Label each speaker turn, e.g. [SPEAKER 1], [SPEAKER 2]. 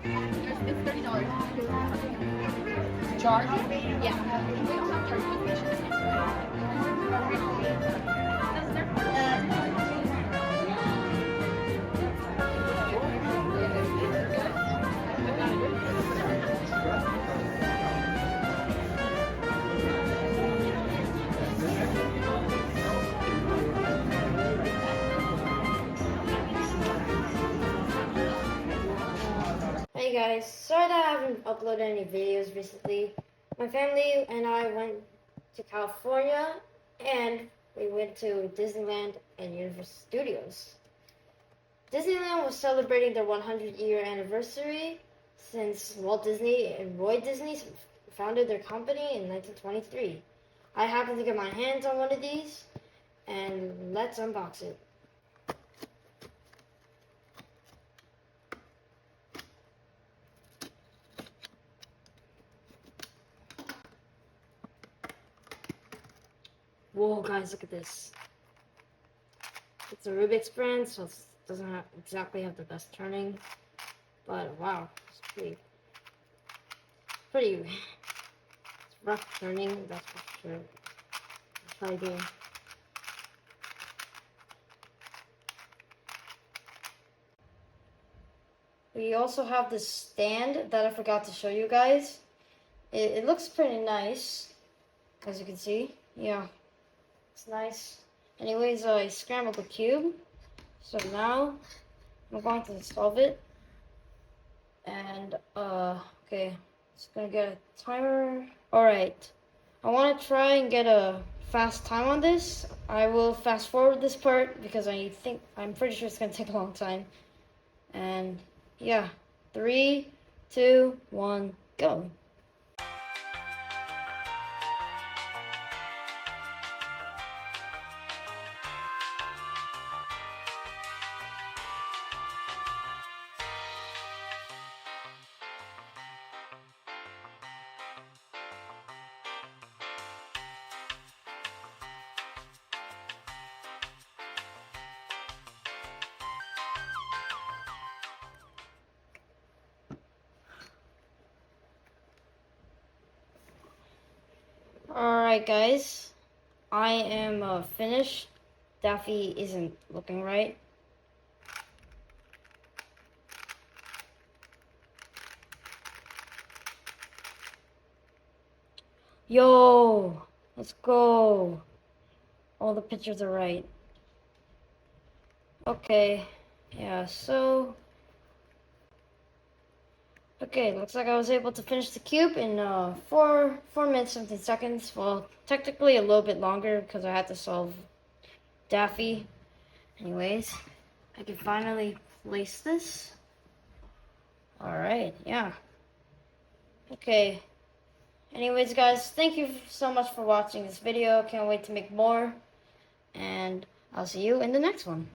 [SPEAKER 1] It's $30.
[SPEAKER 2] Charge?
[SPEAKER 1] Yeah. We don't have charging stations.
[SPEAKER 3] Hey guys, sorry that I haven't uploaded any videos recently. My family and I went to California and we went to Disneyland and Universal Studios. Disneyland was celebrating their 100-year anniversary since Walt Disney and Roy Disney founded their company in 1923. I happened to get my hands on one of these and let's unbox it. Whoa, guys, look at this. It's a Rubik's brand, so it doesn't exactly have the best turning, but wow, it's pretty it's rough turning, that's for sure. I'll try again. We also have this stand that I forgot to show you guys. It looks pretty nice, as you can see. Yeah. It's nice. Anyways, I scrambled the cube. So now I'm going to solve it. And okay, it's gonna get a timer. Alright. I wanna try and get a fast time on this. I will fast forward this part because I'm pretty sure it's gonna take a long time. And yeah. 3, 2, 1, go. Alright guys, I am finished. Daffy isn't looking right. Yo, let's go. All the pictures are right. Okay, yeah, so... Okay, looks like I was able to finish the cube in 4 minutes, 17 seconds. Well, technically a little bit longer because I had to solve Daffy. Anyways, I can finally place this. Alright, yeah. Okay. Anyways, guys, thank you so much for watching this video. Can't wait to make more. And I'll see you in the next one.